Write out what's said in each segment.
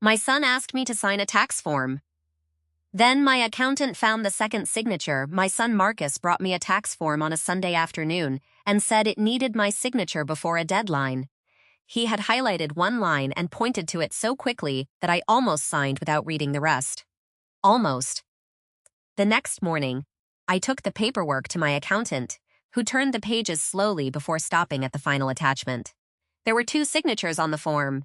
My son asked me to sign a tax form. Then my accountant found the second signature. My son Marcus brought me a tax form on a Sunday afternoon and said it needed my signature before a deadline. He had highlighted one line and pointed to it so quickly that I almost signed without reading the rest. Almost. The next morning, I took the paperwork to my accountant, who turned the pages slowly before stopping at the final attachment. There were 2 signatures on the form.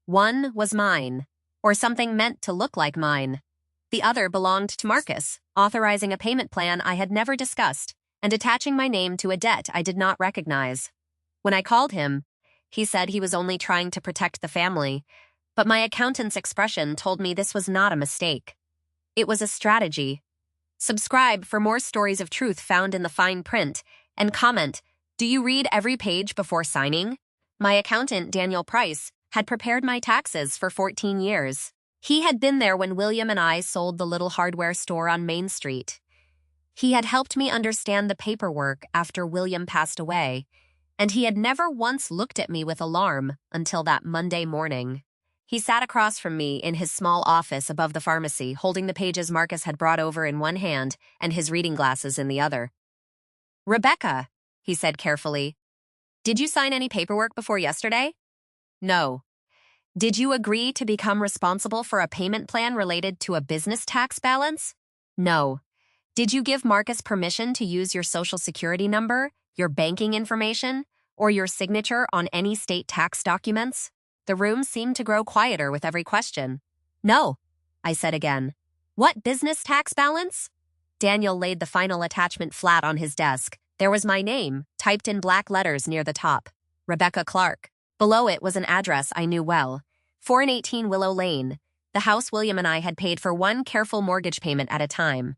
One was mine, or something meant to look like mine. The other belonged to Marcus, authorizing a payment plan I had never discussed and attaching my name to a debt I did not recognize. When I called him, he said he was only trying to protect the family, but my accountant's expression told me this was not a mistake. It was a strategy. Subscribe for more stories of truth found in the fine print, and comment, do you read every page before signing? My accountant, Daniel Price, had prepared my taxes for 14 years. He had been there when William and I sold the little hardware store on Main Street. He had helped me understand the paperwork after William passed away, and he had never once looked at me with alarm until that Monday morning. He sat across from me in his small office above the pharmacy, holding the pages Marcus had brought over in one hand and his reading glasses in the other. "Rebecca," he said carefully, "did you sign any paperwork before yesterday?" "No." "Did you agree to become responsible for a payment plan related to a business tax balance?" "No." "Did you give Marcus permission to use your social security number, your banking information, or your signature on any state tax documents?" The room seemed to grow quieter with every question. "No," I said again. "What business tax balance?" Daniel laid the final attachment flat on his desk. There was my name, typed in black letters near the top, Rebecca Clark. Below it was an address I knew well, 418 Willow Lane, the house William and I had paid for one careful mortgage payment at a time.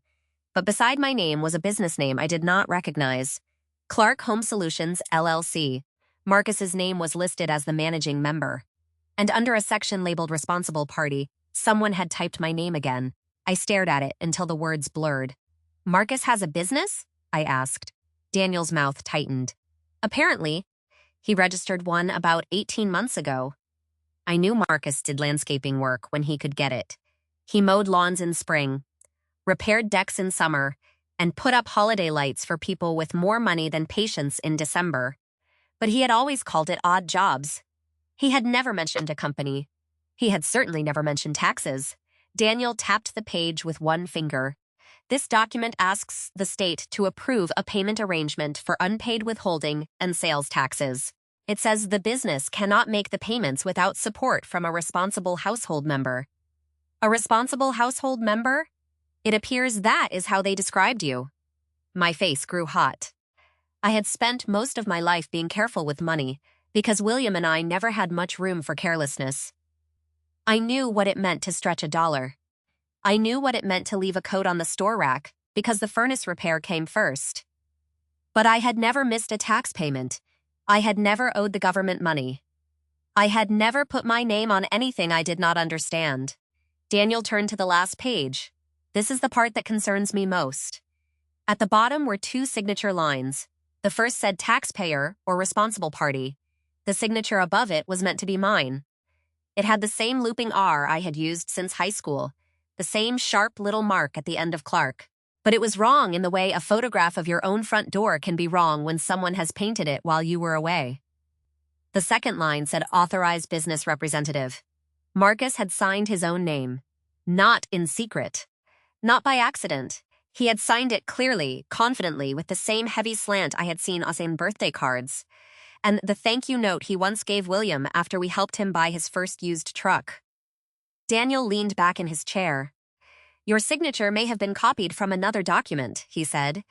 But beside my name was a business name I did not recognize, Clark Home Solutions, LLC. Marcus's name was listed as the managing member. And under a section labeled Responsible Party, someone had typed my name again. I stared at it until the words blurred. "Marcus has a business?" I asked. Daniel's mouth tightened. "Apparently. He registered one about 18 months ago." I knew Marcus did landscaping work when he could get it. He mowed lawns in spring, repaired decks in summer, and put up holiday lights for people with more money than patience in December. But he had always called it odd jobs. He had never mentioned a company. He had certainly never mentioned taxes. Daniel tapped the page with one finger. "This document asks the state to approve a payment arrangement for unpaid withholding and sales taxes. It says the business cannot make the payments without support from a responsible household member." "A responsible household member? It appears that is how they described you." My face grew hot. I had spent most of my life being careful with money because William and I never had much room for carelessness. I knew what it meant to stretch a dollar. I knew what it meant to leave a coat on the store rack because the furnace repair came first. But I had never missed a tax payment. I had never owed the government money. I had never put my name on anything I did not understand. Daniel turned to the last page. This is the part that concerns me most. At the bottom were 2 signature lines. The first said taxpayer or responsible party. The signature above it was meant to be mine. It had the same looping R I had used since high school, the same sharp little mark at the end of Clark. But it was wrong in the way a photograph of your own front door can be wrong when someone has painted it while you were away. The second line said authorized business representative. Marcus had signed his own name. Not in secret. Not by accident. He had signed it clearly, confidently, with the same heavy slant I had seen on birthday cards, and the thank you note he once gave William after we helped him buy his first used truck. Daniel leaned back in his chair. "Your signature may have been copied from another document," he said.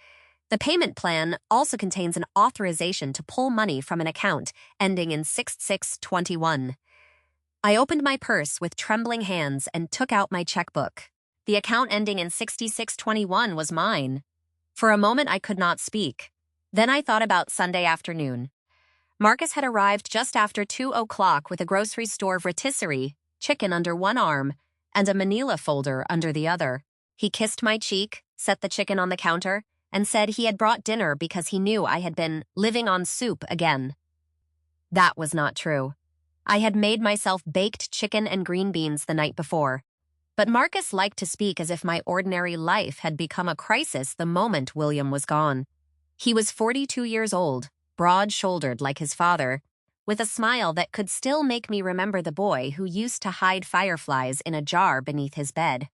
"The payment plan also contains an authorization to pull money from an account ending in 6621. I opened my purse with trembling hands and took out my checkbook. The account ending in 6621 was mine. For a moment I could not speak. Then I thought about Sunday afternoon. Marcus had arrived just after 2 o'clock with a grocery store rotisserie, chicken under one arm, and a manila folder under the other. He kissed my cheek, set the chicken on the counter, and said he had brought dinner because he knew I had been living on soup again. That was not true. I had made myself baked chicken and green beans the night before. But Marcus liked to speak as if my ordinary life had become a crisis the moment William was gone. He was 42 years old, broad-shouldered like his father, with a smile that could still make me remember the boy who used to hide fireflies in a jar beneath his bed.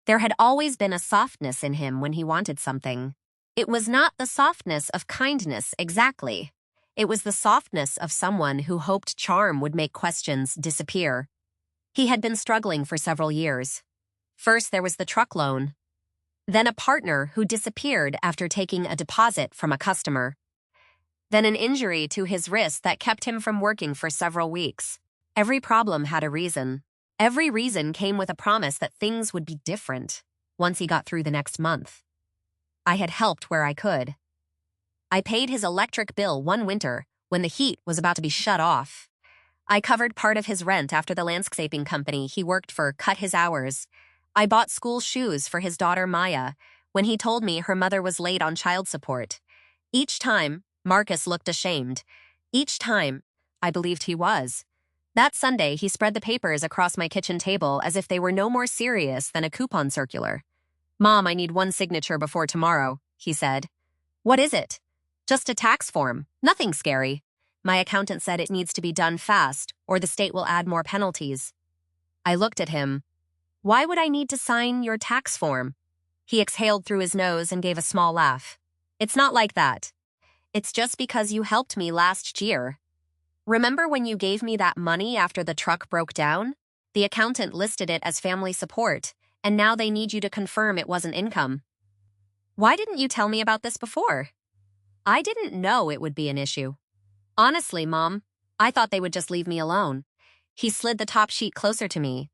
There had always been a softness in him when he wanted something. It was not the softness of kindness exactly. It was the softness of someone who hoped charm would make questions disappear. He had been struggling for several years. First, there was the truck loan. Then a partner who disappeared after taking a deposit from a customer. Then an injury to his wrist that kept him from working for several weeks. Every problem had a reason. Every reason came with a promise that things would be different once he got through the next month. I had helped where I could. I paid his electric bill one winter when the heat was about to be shut off. I covered part of his rent after the landscaping company he worked for cut his hours. I bought school shoes for his daughter Maya when he told me her mother was late on child support. Each time, Marcus looked ashamed. Each time, I believed he was. That Sunday, he spread the papers across my kitchen table as if they were no more serious than a coupon circular. "Mom, I need one signature before tomorrow," he said. "What is it?" "Just a tax form. Nothing scary. My accountant said it needs to be done fast, or the state will add more penalties." I looked at him. "Why would I need to sign your tax form?" He exhaled through his nose and gave a small laugh. "It's not like that. It's just because you helped me last year. Remember when you gave me that money after the truck broke down? The accountant listed it as family support, and now they need you to confirm it wasn't income. Why didn't you tell me about this before?" "I didn't know it would be an issue. Honestly, Mom, I thought they would just leave me alone." He slid the top sheet closer to me.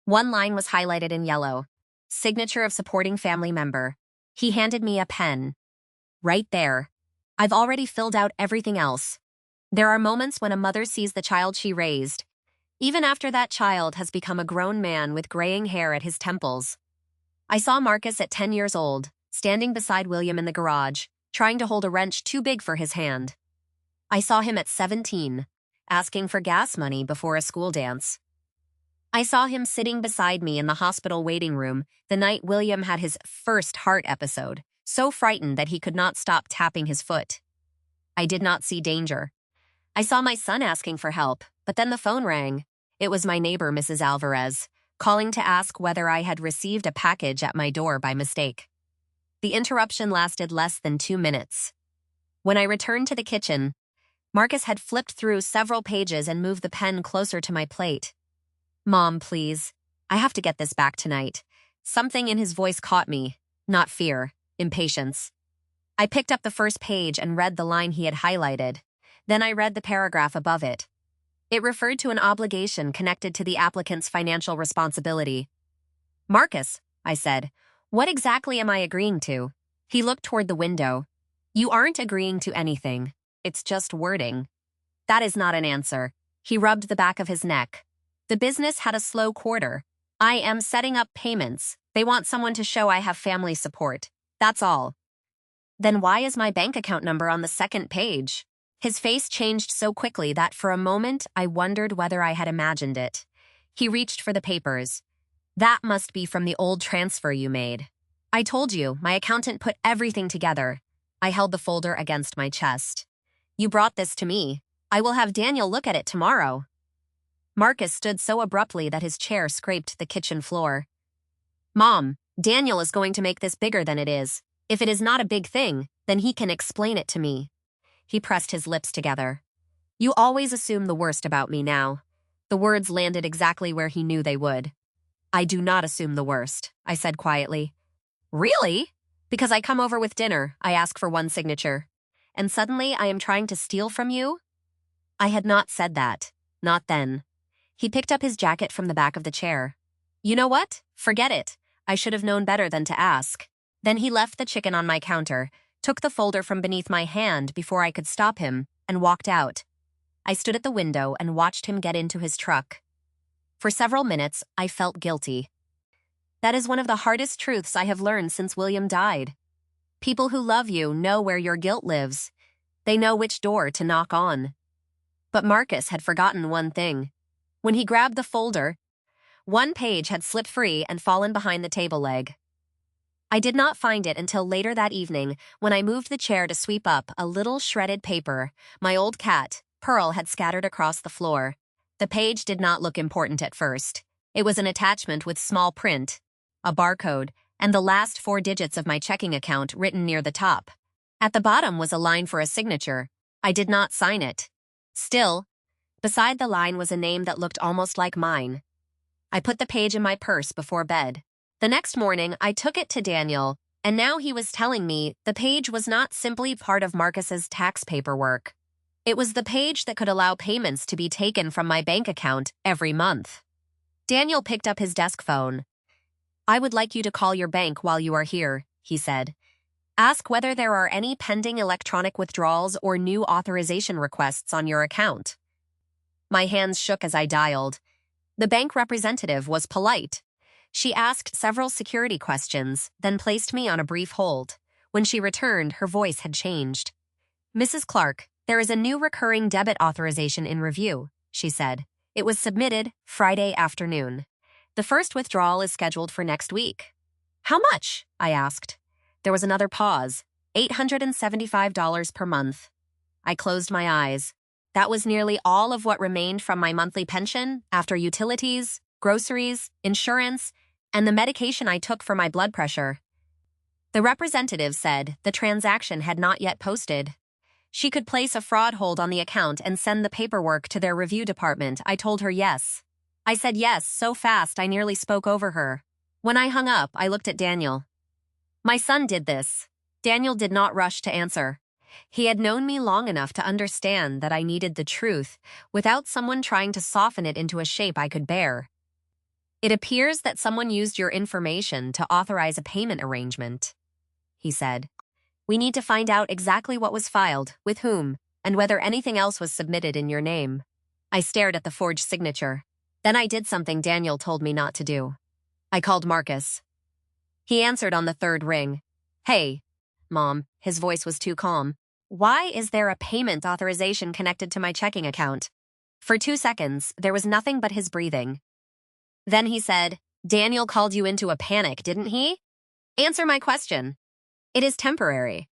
One line was highlighted in yellow. "Signature of supporting family member." He handed me a pen. "Right there. I've already filled out everything else. There are moments when a mother sees the child she raised, even after that child has become a grown man with graying hair at his temples." I saw Marcus at 10 years old, standing beside William in the garage, trying to hold a wrench too big for his hand. I saw him at 17, asking for gas money before a school dance. I saw him sitting beside me in the hospital waiting room the night William had his first heart episode, so frightened that he could not stop tapping his foot. I did not see danger. I saw my son asking for help, but then the phone rang. It was my neighbor, Mrs. Alvarez, calling to ask whether I had received a package at my door by mistake. The interruption lasted less than 2 minutes. When I returned to the kitchen, Marcus had flipped through several pages and moved the pen closer to my plate. "Mom, please. I have to get this back tonight." Something in his voice caught me, not fear, impatience. I picked up the first page and read the line he had highlighted. Then I read the paragraph above it. It referred to an obligation connected to the applicant's financial responsibility. "Marcus," I said, "what exactly am I agreeing to?" He looked toward the window. "You aren't agreeing to anything. It's just wording." "That is not an answer." He rubbed the back of his neck. "The business had a slow quarter. I am setting up payments. They want someone to show I have family support. That's all." "Then why is my bank account number on the second page?" His face changed so quickly that for a moment I wondered whether I had imagined it. He reached for the papers. "That must be from the old transfer you made." "I told you, my accountant put everything together." I held the folder against my chest. "You brought this to me. I will have Daniel look at it tomorrow." Marcus stood so abruptly that his chair scraped the kitchen floor. "Mom, Daniel is going to make this bigger than it is. If it is not a big thing, then he can explain it to me." He pressed his lips together. "You always assume the worst about me now." The words landed exactly where he knew they would. "I do not assume the worst," I said quietly. "Really?" "Because I come over with dinner, I ask for one signature. And suddenly I am trying to steal from you?" I had not said that. Not then. He picked up his jacket from the back of the chair. "You know what? Forget it. I should have known better than to ask." Then he left the chicken on my counter, took the folder from beneath my hand before I could stop him, and walked out. I stood at the window and watched him get into his truck. For several minutes, I felt guilty. That is one of the hardest truths I have learned since William died. People who love you know where your guilt lives. They know which door to knock on. But Marcus had forgotten one thing. When he grabbed the folder, one page had slipped free and fallen behind the table leg. I did not find it until later that evening when I moved the chair to sweep up a little shredded paper my old cat, Pearl, had scattered across the floor. The page did not look important at first. It was an attachment with small print, a barcode, and the last 4 digits of my checking account written near the top. At the bottom was a line for a signature. I did not sign it. Still, beside the line was a name that looked almost like mine. I put the page in my purse before bed. The next morning, I took it to Daniel, and now he was telling me the page was not simply part of Marcus's tax paperwork. It was the page that could allow payments to be taken from my bank account every month. Daniel picked up his desk phone. "I would like you to call your bank while you are here," he said. "Ask whether there are any pending electronic withdrawals or new authorization requests on your account." My hands shook as I dialed. The bank representative was polite. She asked several security questions, then placed me on a brief hold. When she returned, her voice had changed. "Mrs. Clark, there is a new recurring debit authorization in review," she said. "It was submitted Friday afternoon. The first withdrawal is scheduled for next week." "How much?" I asked. There was another pause. $875 per month. I closed my eyes. That was nearly all of what remained from my monthly pension after utilities, groceries, insurance, and the medication I took for my blood pressure. The representative said the transaction had not yet posted. She could place a fraud hold on the account and send the paperwork to their review department. I told her yes. I said yes so fast I nearly spoke over her. When I hung up, I looked at Daniel. My son did this. Daniel did not rush to answer. He had known me long enough to understand that I needed the truth without someone trying to soften it into a shape I could bear. "It appears that someone used your information to authorize a payment arrangement," he said. "We need to find out exactly what was filed, with whom, and whether anything else was submitted in your name." I stared at the forged signature. Then I did something Daniel told me not to do. I called Marcus. He answered on the 3rd ring. "Hey, Mom," his voice was too calm. "Why is there a payment authorization connected to my checking account?" For 2 seconds, there was nothing but his breathing. Then he said, "Daniel called you into a panic, didn't he? Answer my question." "It is temporary."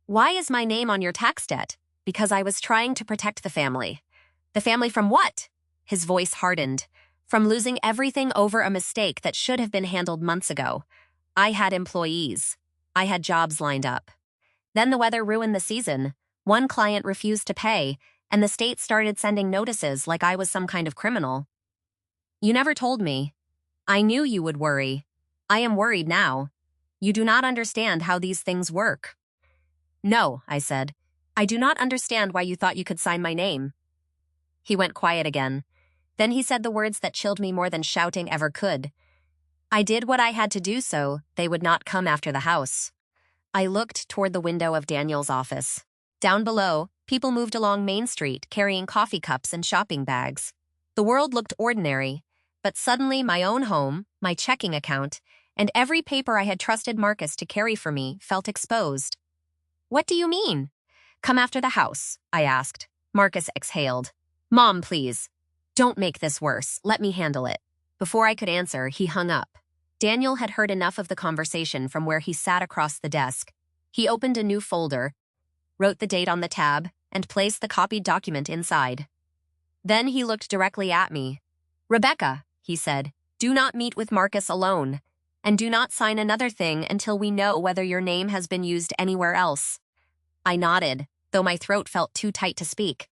"Why is my name on your tax debt?" "Because I was trying to protect the family." "The family from what?" His voice hardened. "From losing everything over a mistake that should have been handled months ago. I had employees. I had jobs lined up. Then the weather ruined the season. One client refused to pay, and the state started sending notices like I was some kind of criminal. You never told me. I knew you would worry. I am worried now. You do not understand how these things work." "No," I said. "I do not understand why you thought you could sign my name." He went quiet again. Then he said the words that chilled me more than shouting ever could. "I did what I had to do so they would not come after the house." I looked toward the window of Daniel's office. Down below, people moved along Main Street carrying coffee cups and shopping bags. The world looked ordinary, but suddenly my own home, my checking account, and every paper I had trusted Marcus to carry for me felt exposed. "What do you mean?" "Come after the house," I asked. Marcus exhaled. "Mom, please. Don't make this worse. Let me handle it." Before I could answer, he hung up. Daniel had heard enough of the conversation from where he sat across the desk. He opened a new folder, wrote the date on the tab, and placed the copied document inside. Then he looked directly at me. "Rebecca," he said, "do not meet with Marcus alone, and do not sign another thing until we know whether your name has been used anywhere else." I nodded, though my throat felt too tight to speak.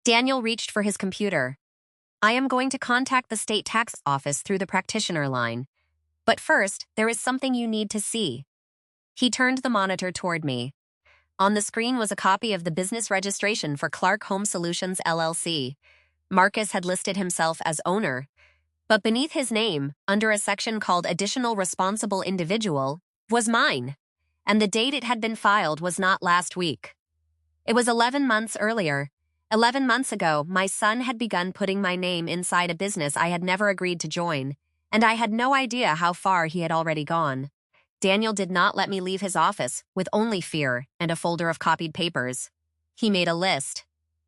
Daniel reached for his computer. "I am going to contact the state tax office through the practitioner line. But first, there is something you need to see." He turned the monitor toward me. On the screen was a copy of the business registration for Clark Home Solutions, LLC. Marcus had listed himself as owner, but beneath his name, under a section called Additional Responsible Individual, was mine, and the date it had been filed was not last week. It was 11 months earlier. 11 months ago, my son had begun putting my name inside a business I had never agreed to join, and I had no idea how far he had already gone. Daniel did not let me leave his office with only fear and a folder of copied papers. He made a list.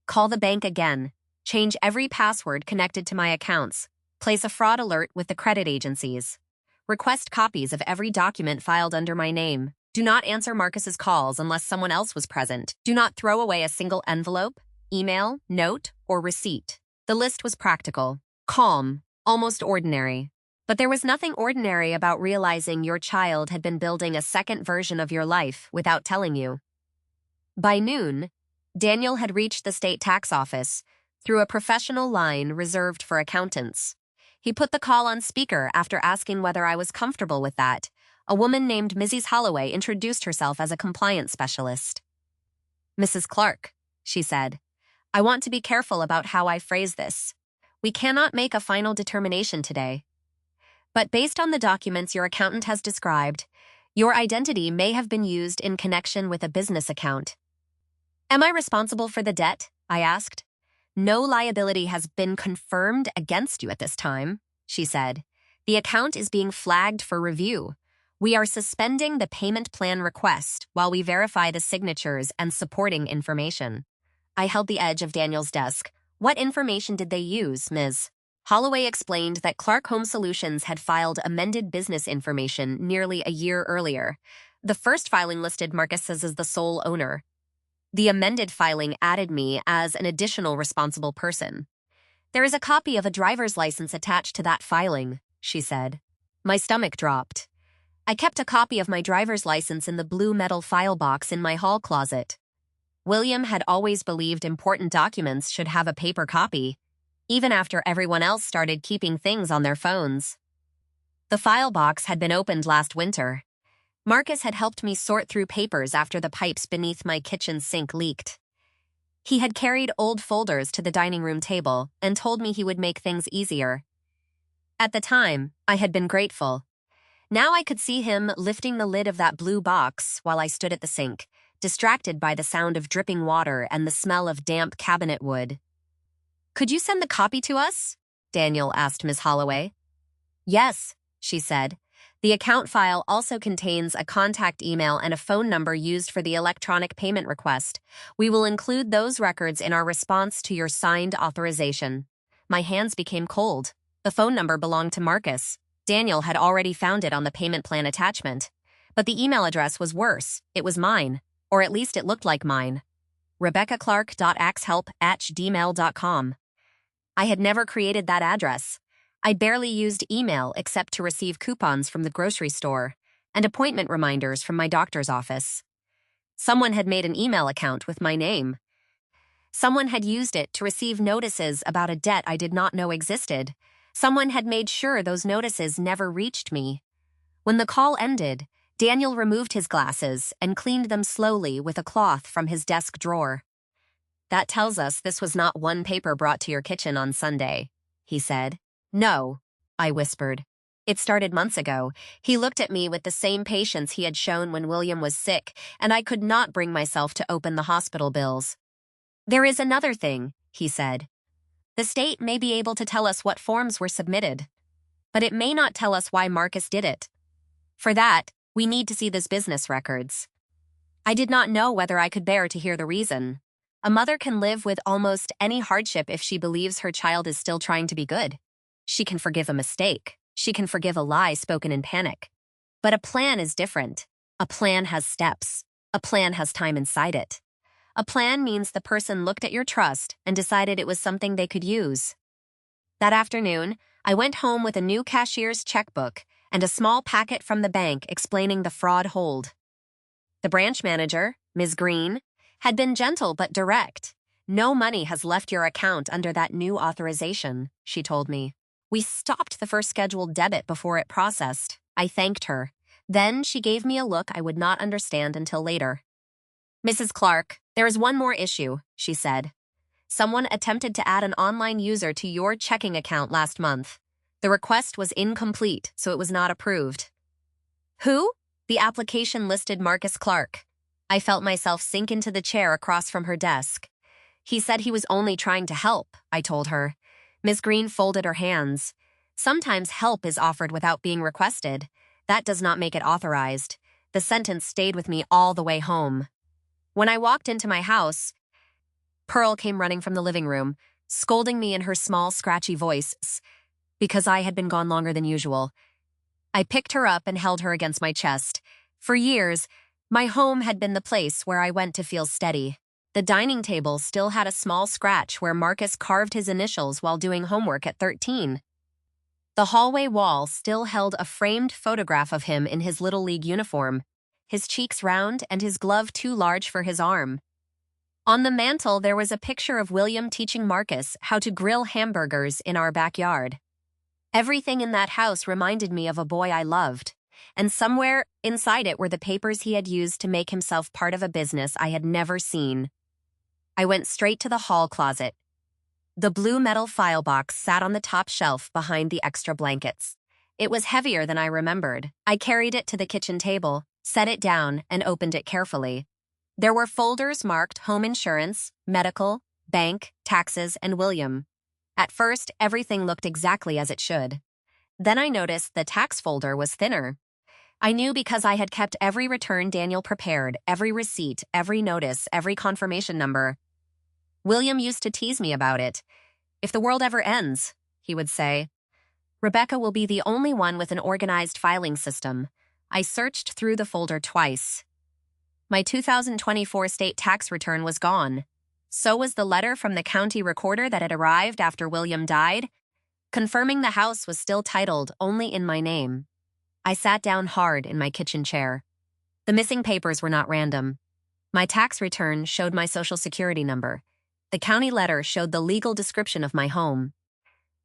"Call the bank again. Change every password connected to my accounts. Place a fraud alert with the credit agencies. Request copies of every document filed under my name. Do not answer Marcus's calls unless someone else was present. Do not throw away a single envelope, email, note, or receipt. The list was practical, calm, almost ordinary. But there was nothing ordinary about realizing your child had been building a second version of your life without telling you. By noon, Daniel had reached the state tax office through a professional line reserved for accountants. He put the call on speaker after asking whether I was comfortable with that. A woman named Mrs. Holloway introduced herself as a compliance specialist. "Mrs. Clark," she said, "I want to be careful about how I phrase this. We cannot make a final determination today. But based on the documents your accountant has described, your identity may have been used in connection with a business account." "Am I responsible for the debt?" I asked. "No liability has been confirmed against you at this time," she said. "The account is being flagged for review. We are suspending the payment plan request while we verify the signatures and supporting information." I held the edge of Daniel's desk. "What information did they use, Ms.?" Holloway explained that Clark Home Solutions had filed amended business information nearly a year earlier. The first filing listed Marcus as the sole owner. The amended filing added me as an additional responsible person. "There is a copy of a driver's license attached to that filing," she said. My stomach dropped. I kept a copy of my driver's license in the blue metal file box in my hall closet. William had always believed important documents should have a paper copy, even after everyone else started keeping things on their phones. The file box had been opened last winter. Marcus had helped me sort through papers after the pipes beneath my kitchen sink leaked. He had carried old folders to the dining room table and told me he would make things easier. At the time, I had been grateful. Now I could see him lifting the lid of that blue box while I stood at the sink, distracted by the sound of dripping water and the smell of damp cabinet wood. "Could you send the copy to us?" Daniel asked Ms. Holloway. "Yes," she said. "The account file also contains a contact email and a phone number used for the electronic payment request. We will include those records in our response to your signed authorization." My hands became cold. The phone number belonged to Marcus. Daniel had already found it on the payment plan attachment. But the email address was worse. It was mine. Or at least it looked like mine. RebeccaClark.axhelp@gmail.com. I had never created that address. I barely used email except to receive coupons from the grocery store and appointment reminders from my doctor's office. Someone had made an email account with my name. Someone had used it to receive notices about a debt I did not know existed. Someone had made sure those notices never reached me. When the call ended, Daniel removed his glasses and cleaned them slowly with a cloth from his desk drawer. "That tells us this was not one paper brought to your kitchen on Sunday," he said. "No," I whispered. "It started months ago." He looked at me with the same patience he had shown when William was sick, and I could not bring myself to open the hospital bills. "There is another thing," he said. "The state may be able to tell us what forms were submitted, but it may not tell us why Marcus did it. For that, we need to see those business records." I did not know whether I could bear to hear the reason. A mother can live with almost any hardship if she believes her child is still trying to be good. She can forgive a mistake. She can forgive a lie spoken in panic. But a plan is different. A plan has steps. A plan has time inside it. A plan means the person looked at your trust and decided it was something they could use. That afternoon, I went home with a new cashier's checkbook and a small packet from the bank explaining the fraud hold. The branch manager, Ms. Green, had been gentle but direct. "No money has left your account under that new authorization," she told me. "We stopped the first scheduled debit before it processed." I thanked her. Then she gave me a look I would not understand until later. "Mrs. Clark, there is one more issue," she said. "Someone attempted to add an online user to your checking account last month. The request was incomplete, so it was not approved." "Who?" The application listed Marcus Clark. I felt myself sink into the chair across from her desk. "He said he was only trying to help," I told her. Ms. Green folded her hands. "Sometimes help is offered without being requested. That does not make it authorized." The sentence stayed with me all the way home. When I walked into my house, Pearl came running from the living room. scolding me in her small, scratchy voice because I had been gone longer than usual. I picked her up and held her against my chest. For years, my home had been the place where I went to feel steady. The dining table still had a small scratch where Marcus carved his initials while doing homework at 13. The hallway wall still held a framed photograph of him in his Little League uniform, his cheeks round and his glove too large for his arm. On the mantel, there was a picture of William teaching Marcus how to grill hamburgers in our backyard. Everything in that house reminded me of a boy I loved, and somewhere inside it were the papers he had used to make himself part of a business I had never seen. I went straight to the hall closet. The blue metal file box sat on the top shelf behind the extra blankets. It was heavier than I remembered. I carried it to the kitchen table, set it down, and opened it carefully. There were folders marked home insurance, medical, bank, taxes, and William. At first, everything looked exactly as it should. Then I noticed the tax folder was thinner. I knew because I had kept every return Daniel prepared, every receipt, every notice, every confirmation number. William used to tease me about it. "If the world ever ends," he would say, "Rebecca will be the only one with an organized filing system." I searched through the folder twice. My 2024 state tax return was gone. So was the letter from the county recorder that had arrived after William died, confirming the house was still titled only in my name. I sat down hard in my kitchen chair. The missing papers were not random. My tax return showed my Social Security number. The county letter showed the legal description of my home.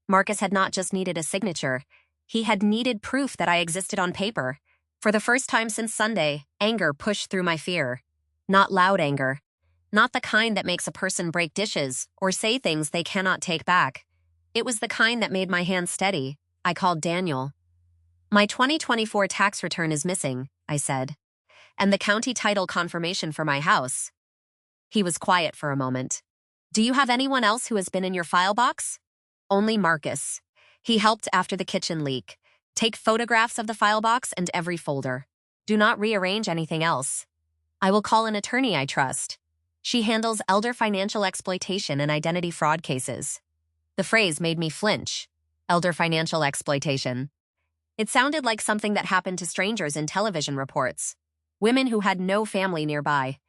Marcus had not just needed a signature. He had needed proof that I existed on paper. For the first time since Sunday, anger pushed through my fear. Not loud anger. Not the kind that makes a person break dishes or say things they cannot take back. It was the kind that made my hands steady. I called Daniel. "My 2024 tax return is missing," I said, "and the county title confirmation for my house." He was quiet for a moment. "Do you have anyone else who has been in your file box?" "Only Marcus. He helped after the kitchen leak. Take photographs of the file box and every folder. Do not rearrange anything else. I will call an attorney I trust. She handles elder financial exploitation and identity fraud cases." The phrase made me flinch. Elder financial exploitation. It sounded like something that happened to strangers in television reports. Women who had no family nearby.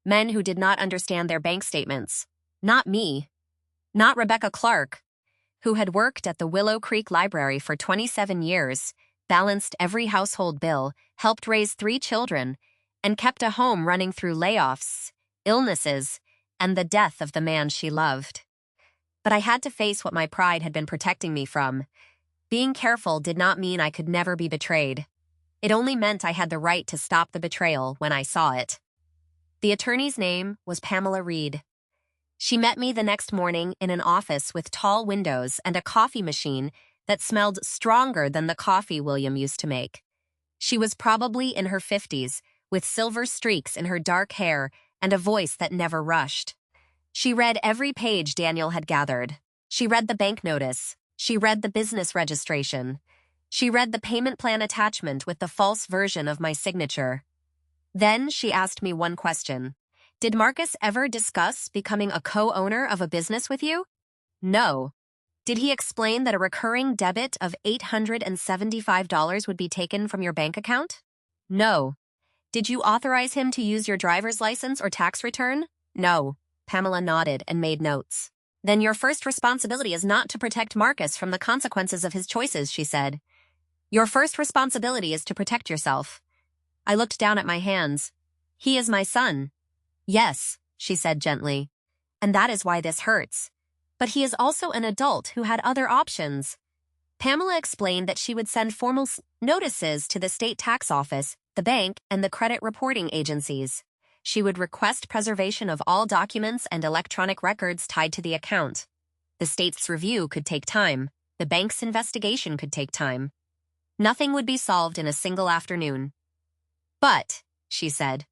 Men who did not understand their bank statements. Not me. Not Rebecca Clark, who had worked at the Willow Creek Library for 27 years, balanced every household bill, helped raise 3 children, and kept a home running through layoffs, illnesses, and the death of the man she loved. But I had to face what my pride had been protecting me from. Being careful did not mean I could never be betrayed. It only meant I had the right to stop the betrayal when I saw it. The attorney's name was Pamela Reed. She met me the next morning in an office with tall windows and a coffee machine that smelled stronger than the coffee William used to make. She was probably in her 50s, with silver streaks in her dark hair and a voice that never rushed. She read every page Daniel had gathered. She read the bank notice. She read the business registration. She read the payment plan attachment with the false version of my signature. Then she asked me one question. "Did Marcus ever discuss becoming a co-owner of a business with you?" "No." "Did he explain that a recurring debit of $875 would be taken from your bank account?" "No." "Did you authorize him to use your driver's license or tax return?" "No." Pamela nodded and made notes. "Then your first responsibility is not to protect Marcus from the consequences of his choices," she said. "Your first responsibility is to protect yourself." I looked down at my hands. "He is my son." "Yes," she said gently. "And that is why this hurts. But he is also an adult who had other options." Pamela explained that she would send formal notices to the state tax office, the bank, and the credit reporting agencies. She would request preservation of all documents and electronic records tied to the account. The state's review could take time. The bank's investigation could take time. Nothing would be solved in a single afternoon. "But," she said,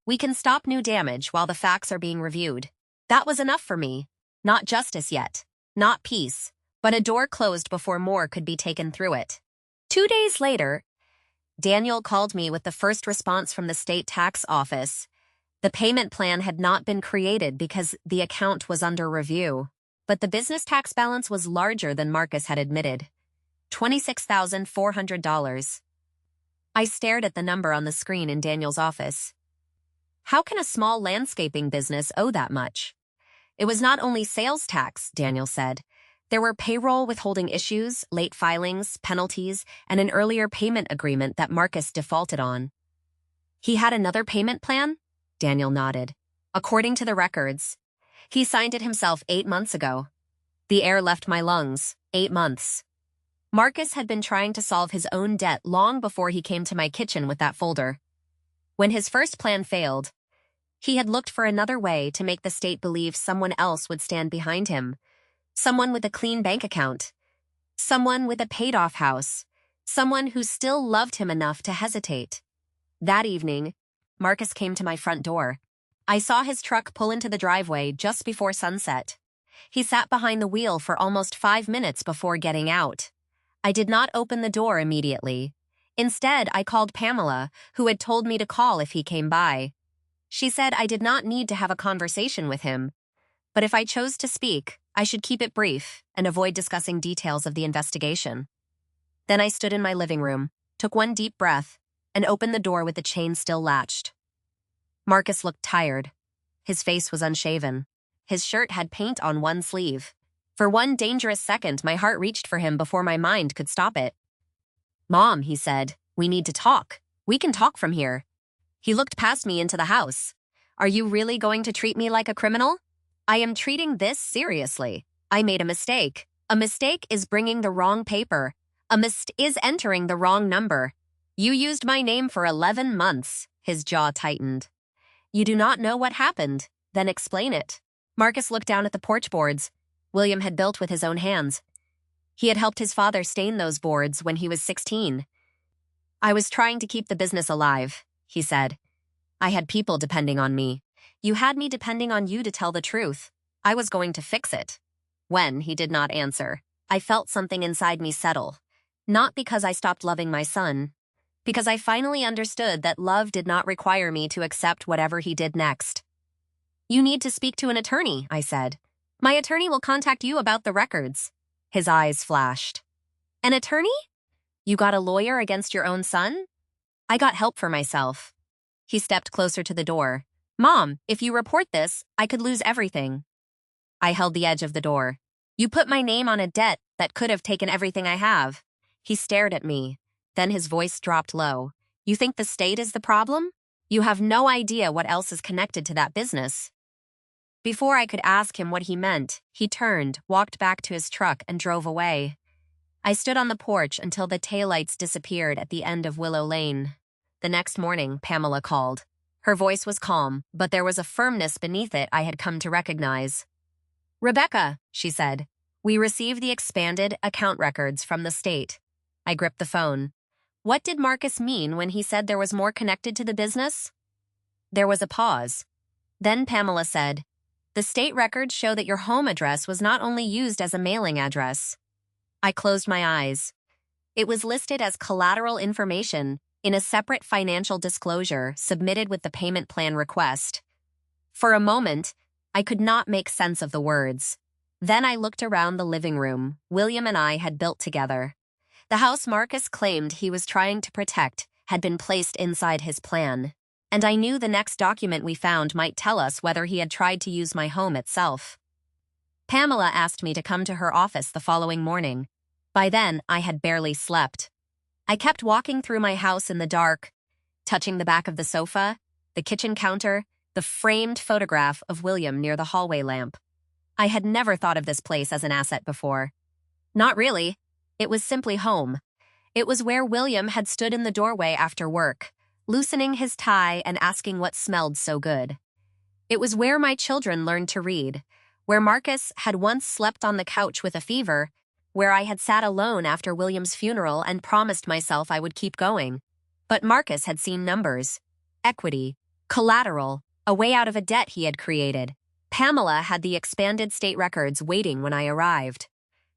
"we can stop new damage while the facts are being reviewed." That was enough for me. Not justice yet. Not peace. But a door closed before more could be taken through it. 2 days later, Daniel called me with the first response from the state tax office. The payment plan had not been created because the account was under review. but the business tax balance was larger than Marcus had admitted. $26,400. I stared at the number on the screen in Daniel's office. How can a small landscaping business owe that much? It was not only sales tax, Daniel said. There were payroll withholding issues, late filings, penalties, and an earlier payment agreement that Marcus defaulted on. He had another payment plan? Daniel nodded. According to the records, he signed it himself 8 months ago. The air left my lungs. 8 months. Marcus had been trying to solve his own debt long before he came to my kitchen with that folder. When his first plan failed, he had looked for another way to make the state believe someone else would stand behind him. Someone with a clean bank account. Someone with a paid-off house. Someone who still loved him enough to hesitate. That evening, Marcus came to my front door. I saw his truck pull into the driveway just before sunset. He sat behind the wheel for almost 5 minutes before getting out. I did not open the door immediately. Instead, I called Pamela, who had told me to call if he came by. She said I did not need to have a conversation with him, but if I chose to speak, I should keep it brief and avoid discussing details of the investigation. Then I stood in my living room, took one deep breath, and opened the door with the chain still latched. Marcus looked tired. His face was unshaven. His shirt had paint on one sleeve. For one dangerous second, my heart reached for him before my mind could stop it. "Mom," he said, "we need to talk. We can talk from here." He looked past me into the house. "Are you really going to treat me like a criminal?" "I am treating this seriously. I made a mistake. A mistake is bringing the wrong paper. Is entering the wrong number. You used my name for 11 months. His jaw tightened. "You do not know what happened. Then explain it." Marcus looked down at the porch boards William had built with his own hands. He had helped his father stain those boards when he was 16. "I was trying to keep the business alive," he said. "I had people depending on me. You had me depending on you to tell the truth. I was going to fix it." When he did not answer, I felt something inside me settle. Not because I stopped loving my son, because I finally understood that love did not require me to accept whatever he did next. "You need to speak to an attorney," I said. "My attorney will contact you about the records." His eyes flashed. "An attorney? You got a lawyer against your own son?" "I got help for myself." He stepped closer to the door. "Mom, if you report this, I could lose everything." I held the edge of the door. "You put my name on a debt that could have taken everything I have." He stared at me. Then his voice dropped low. "You think the state is the problem? You have no idea what else is connected to that business." Before I could ask him what he meant, he turned, walked back to his truck, and drove away. I stood on the porch until the taillights disappeared at the end of Willow Lane. The next morning, Pamela called. Her voice was calm, but there was a firmness beneath it I had come to recognize. "Rebecca," she said, "we received the expanded account records from the state." I gripped the phone. What did Marcus mean when he said there was more connected to the business? There was a pause. Then Pamela said, "The state records show that your home address was not only used as a mailing address." I closed my eyes. It was listed as collateral information in a separate financial disclosure submitted with the payment plan request. For a moment, I could not make sense of the words. Then I looked around the living room William and I had built together. The house Marcus claimed he was trying to protect had been placed inside his plan, and I knew the next document we found might tell us whether he had tried to use my home itself. Pamela asked me to come to her office the following morning. By then, I had barely slept. I kept walking through my house in the dark, touching the back of the sofa, the kitchen counter, the framed photograph of William near the hallway lamp. I had never thought of this place as an asset before. Not really. It was simply home. It was where William had stood in the doorway after work, loosening his tie and asking what smelled so good. It was where my children learned to read, where Marcus had once slept on the couch with a fever, where I had sat alone after William's funeral and promised myself I would keep going. But Marcus had seen numbers, equity, collateral, a way out of a debt he had created. Pamela had the expanded state records waiting when I arrived.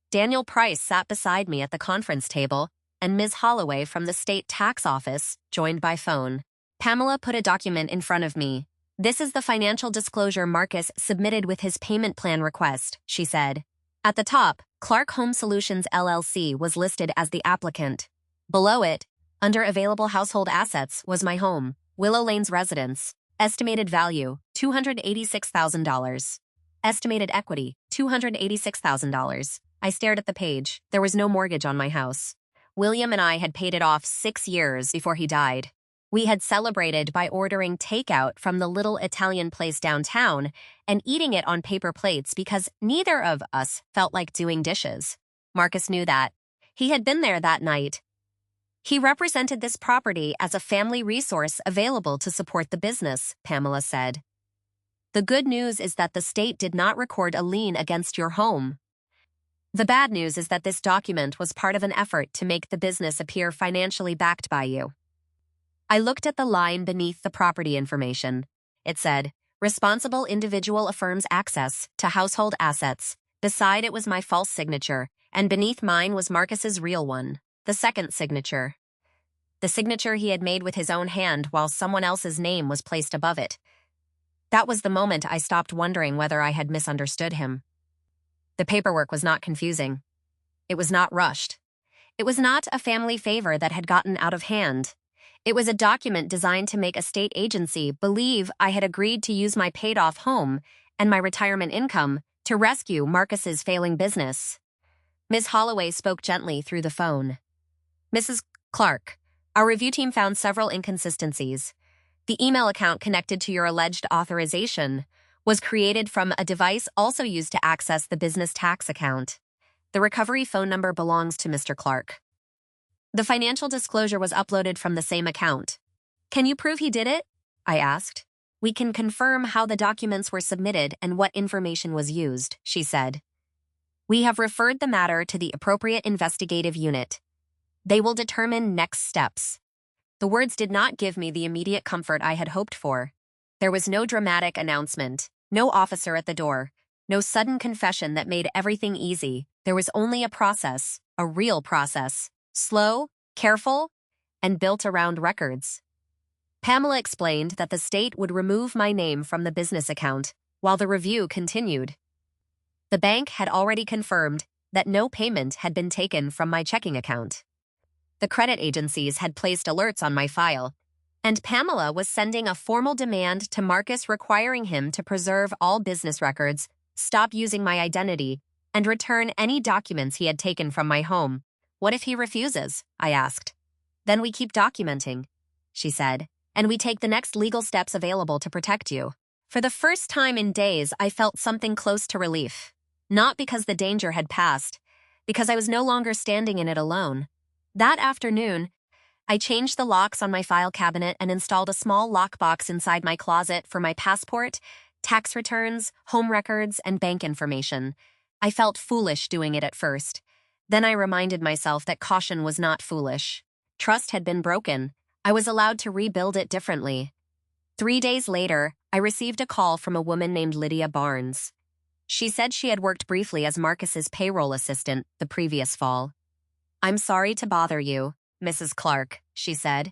Daniel Price sat beside me at the conference table, and Ms. Holloway from the state tax office joined by phone. Pamela put a document in front of me, This is the financial disclosure Marcus submitted with his payment plan request, she said. At the top, Clark Home Solutions LLC was listed as the applicant. Below it, under available household assets, was my home, Willow Lane's residence. Estimated value, $286,000. Estimated equity, $286,000. I stared at the page. There was no mortgage on my house. William and I had paid it off 6 years before he died. We had celebrated by ordering takeout from the little Italian place downtown and eating it on paper plates because neither of us felt like doing dishes. Marcus knew that. He had been there that night. He represented this property as a family resource available to support the business, Pamela said. The good news is that the state did not record a lien against your home. The bad news is that this document was part of an effort to make the business appear financially backed by you. I looked at the line beneath the property information. It said, responsible individual affirms access to household assets. Beside it was my false signature, and beneath mine was Marcus's real one, the second signature. The signature he had made with his own hand while someone else's name was placed above it. That was the moment I stopped wondering whether I had misunderstood him. The paperwork was not confusing. It was not rushed. It was not a family favor that had gotten out of hand. It was a document designed to make a state agency believe I had agreed to use my paid-off home and my retirement income to rescue Marcus's failing business. Ms. Holloway spoke gently through the phone. Mrs. Clark, our review team found several inconsistencies. The email account connected to your alleged authorization was created from a device also used to access the business tax account. The recovery phone number belongs to Mr. Clark. The financial disclosure was uploaded from the same account. Can you prove he did it? I asked. We can confirm how the documents were submitted and what information was used, she said. We have referred the matter to the appropriate investigative unit. They will determine next steps. The words did not give me the immediate comfort I had hoped for. There was no dramatic announcement, no officer at the door, no sudden confession that made everything easy. There was only a process, a real process. Slow, careful, and built around records. Pamela explained that the state would remove my name from the business account while the review continued. The bank had already confirmed that no payment had been taken from my checking account. The credit agencies had placed alerts on my file, and Pamela was sending a formal demand to Marcus requiring him to preserve all business records, stop using my identity, and return any documents he had taken from my home. What if he refuses? I asked. Then we keep documenting, she said, and we take the next legal steps available to protect you. For the first time in days, I felt something close to relief. Not because the danger had passed, because I was no longer standing in it alone. That afternoon, I changed the locks on my file cabinet and installed a small lockbox inside my closet for my passport, tax returns, home records, and bank information. I felt foolish doing it at first. Then I reminded myself that caution was not foolish. Trust had been broken. I was allowed to rebuild it differently. 3 days later, I received a call from a woman named Lydia Barnes. She said she had worked briefly as Marcus's payroll assistant the previous fall. I'm sorry to bother you, Mrs. Clark, she said.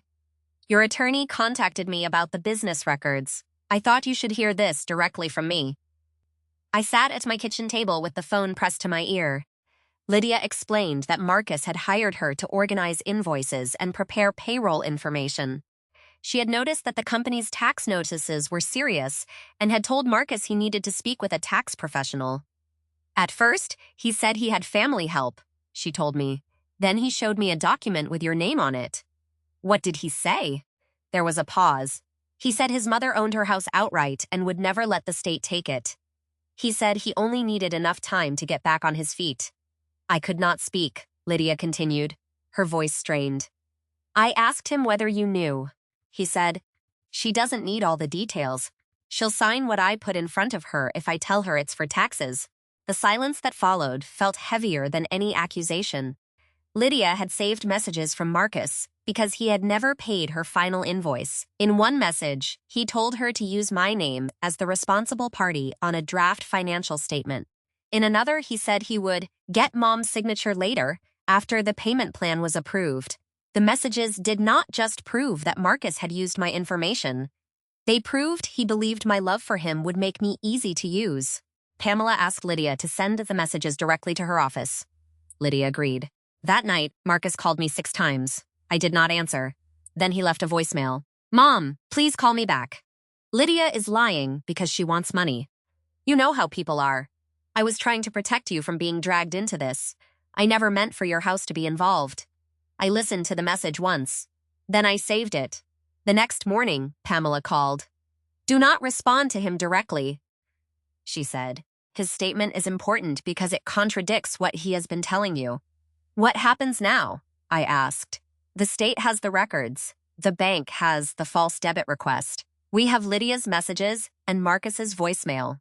Your attorney contacted me about the business records. I thought you should hear this directly from me. I sat at my kitchen table with the phone pressed to my ear. Lydia explained that Marcus had hired her to organize invoices and prepare payroll information. She had noticed that the company's tax notices were serious and had told Marcus he needed to speak with a tax professional. At first, he said he had family help, she told me. Then he showed me a document with your name on it. What did he say? There was a pause. He said his mother owned her house outright and would never let the state take it. He said he only needed enough time to get back on his feet. I could not speak, Lydia continued, her voice strained. I asked him whether you knew. He said, she doesn't need all the details. She'll sign what I put in front of her if I tell her it's for taxes. The silence that followed felt heavier than any accusation. Lydia had saved messages from Marcus because he had never paid her final invoice. In one message, he told her to use my name as the responsible party on a draft financial statement. In another, he said he would get Mom's signature later, after the payment plan was approved. The messages did not just prove that Marcus had used my information. They proved he believed my love for him would make me easy to use. Pamela asked Lydia to send the messages directly to her office. Lydia agreed. That night, Marcus called me 6 times. I did not answer. Then he left a voicemail. Mom, please call me back. Lydia is lying because she wants money. You know how people are. I was trying to protect you from being dragged into this. I never meant for your house to be involved. I listened to the message once. Then I saved it. The next morning, Pamela called. Do not respond to him directly, she said. His statement is important because it contradicts what he has been telling you. What happens now? I asked. The state has the records. The bank has the false debit request. We have Lydia's messages and Marcus's voicemail.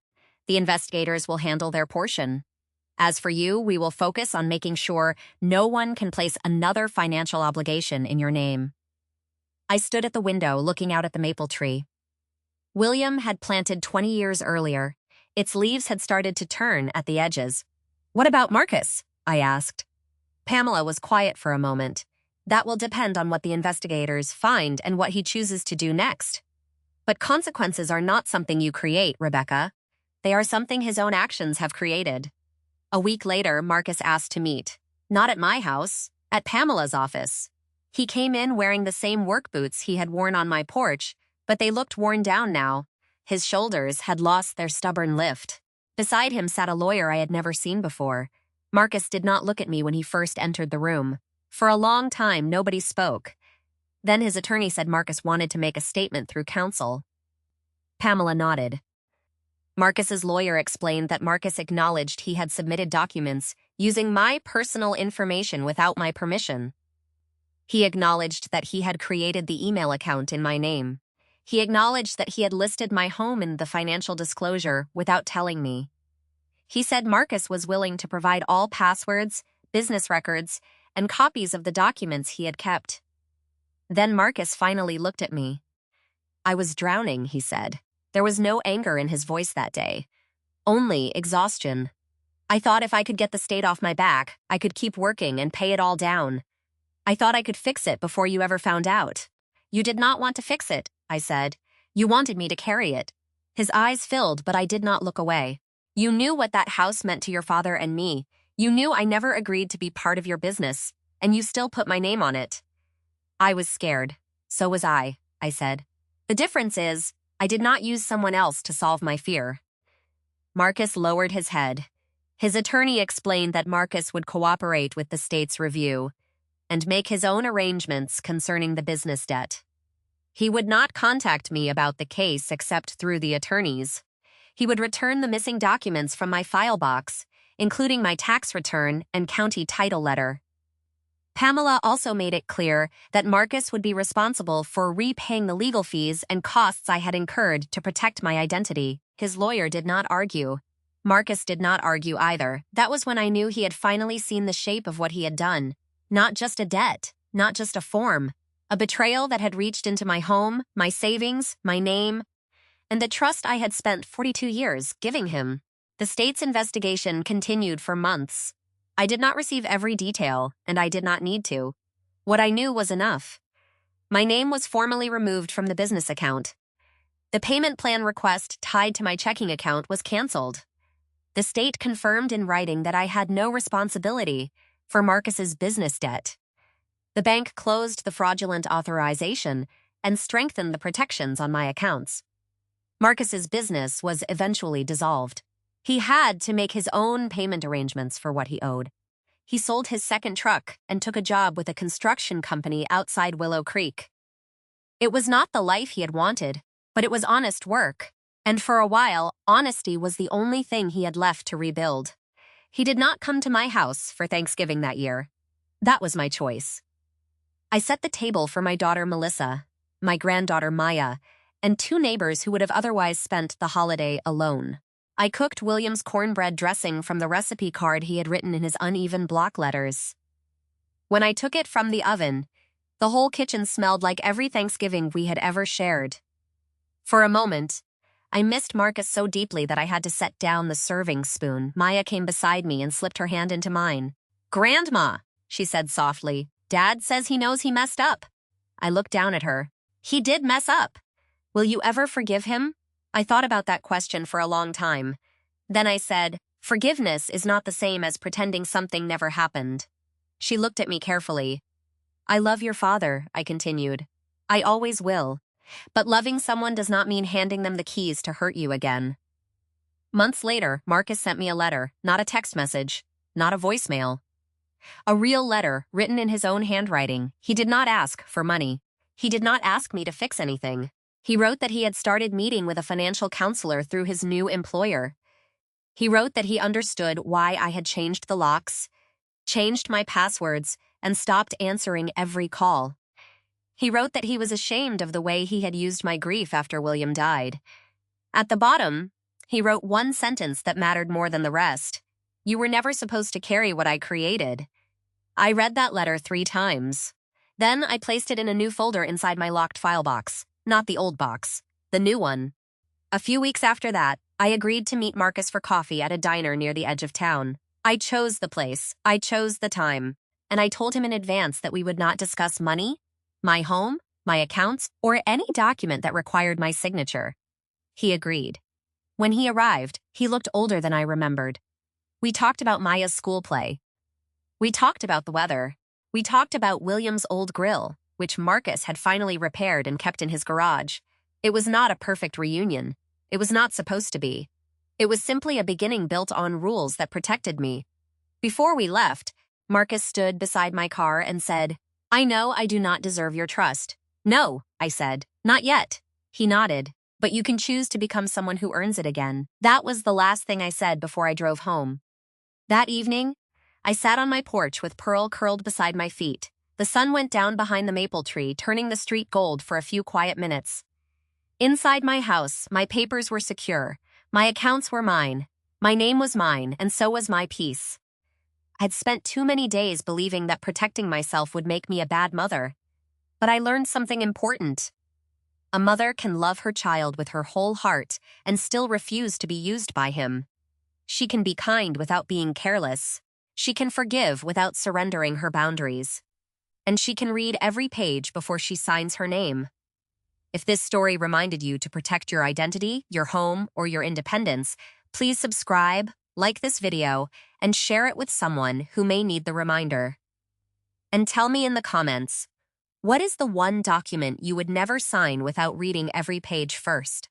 The investigators will handle their portion. As for you, we will focus on making sure no one can place another financial obligation in your name. I stood at the window looking out at the maple tree. William had planted 20 years earlier. Its leaves had started to turn at the edges. What about Marcus? I asked. Pamela was quiet for a moment. That will depend on what the investigators find and what he chooses to do next. But consequences are not something you create, Rebecca. They are something his own actions have created. A week later, Marcus asked to meet. Not at my house, at Pamela's office. He came in wearing the same work boots he had worn on my porch, but they looked worn down now. His shoulders had lost their stubborn lift. Beside him sat a lawyer I had never seen before. Marcus did not look at me when he first entered the room. For a long time, nobody spoke. Then his attorney said Marcus wanted to make a statement through counsel. Pamela nodded. Marcus's lawyer explained that Marcus acknowledged he had submitted documents using my personal information without my permission. He acknowledged that he had created the email account in my name. He acknowledged that he had listed my home in the financial disclosure without telling me. He said Marcus was willing to provide all passwords, business records, and copies of the documents he had kept. Then Marcus finally looked at me. I was drowning, he said. There was no anger in his voice that day. Only exhaustion. I thought if I could get the state off my back, I could keep working and pay it all down. I thought I could fix it before you ever found out. You did not want to fix it, I said. You wanted me to carry it. His eyes filled, but I did not look away. You knew what that house meant to your father and me. You knew I never agreed to be part of your business, and you still put my name on it. I was scared. So was I said. The difference is, I did not use someone else to solve my fear. Marcus lowered his head. His attorney explained that Marcus would cooperate with the state's review and make his own arrangements concerning the business debt. He would not contact me about the case except through the attorneys. He would return the missing documents from my file box, including my tax return and county title letter. Pamela also made it clear that Marcus would be responsible for repaying the legal fees and costs I had incurred to protect my identity. His lawyer did not argue. Marcus did not argue either. That was when I knew he had finally seen the shape of what he had done. Not just a debt, not just a form. A betrayal that had reached into my home, my savings, my name, and the trust I had spent 42 years giving him. The state's investigation continued for months. I did not receive every detail, and I did not need to. What I knew was enough. My name was formally removed from the business account. The payment plan request tied to my checking account was canceled. The state confirmed in writing that I had no responsibility for Marcus's business debt. The bank closed the fraudulent authorization and strengthened the protections on my accounts. Marcus's business was eventually dissolved. He had to make his own payment arrangements for what he owed. He sold his second truck and took a job with a construction company outside Willow Creek. It was not the life he had wanted, but it was honest work, and for a while, honesty was the only thing he had left to rebuild. He did not come to my house for Thanksgiving that year. That was my choice. I set the table for my daughter Melissa, my granddaughter Maya, and 2 neighbors who would have otherwise spent the holiday alone. I cooked William's cornbread dressing from the recipe card he had written in his uneven block letters. When I took it from the oven, the whole kitchen smelled like every Thanksgiving we had ever shared. For a moment, I missed Marcus so deeply that I had to set down the serving spoon. Maya came beside me and slipped her hand into mine. "Grandma," she said softly, "Dad says he knows he messed up." I looked down at her. He did mess up. Will you ever forgive him? I thought about that question for a long time. Then I said, forgiveness is not the same as pretending something never happened. She looked at me carefully. I love your father, I continued. I always will. But loving someone does not mean handing them the keys to hurt you again. Months later, Marcus sent me a letter, not a text message, not a voicemail. A real letter, written in his own handwriting. He did not ask for money. He did not ask me to fix anything. He wrote that he had started meeting with a financial counselor through his new employer. He wrote that he understood why I had changed the locks, changed my passwords, and stopped answering every call. He wrote that he was ashamed of the way he had used my grief after William died. At the bottom, he wrote one sentence that mattered more than the rest. You were never supposed to carry what I created. I read that letter 3 times. Then I placed it in a new folder inside my locked file box. Not the old box, the new one. A few weeks after that, I agreed to meet Marcus for coffee at a diner near the edge of town. I chose the place, I chose the time, and I told him in advance that we would not discuss money, my home, my accounts, or any document that required my signature. He agreed. When he arrived, he looked older than I remembered. We talked about Maya's school play. We talked about the weather. We talked about William's old grill, which Marcus had finally repaired and kept in his garage. It was not a perfect reunion. It was not supposed to be. It was simply a beginning built on rules that protected me. Before we left, Marcus stood beside my car and said, I know I do not deserve your trust. No, I said, not yet. He nodded, but you can choose to become someone who earns it again. That was the last thing I said before I drove home. That evening, I sat on my porch with Pearl curled beside my feet. The sun went down behind the maple tree, turning the street gold for a few quiet minutes. Inside my house, my papers were secure. My accounts were mine. My name was mine, and so was my peace. I'd spent too many days believing that protecting myself would make me a bad mother. But I learned something important. A mother can love her child with her whole heart and still refuse to be used by him. She can be kind without being careless. She can forgive without surrendering her boundaries. And she can read every page before she signs her name. If this story reminded you to protect your identity, your home, or your independence, please subscribe, like this video, and share it with someone who may need the reminder. And tell me in the comments, what is the one document you would never sign without reading every page first?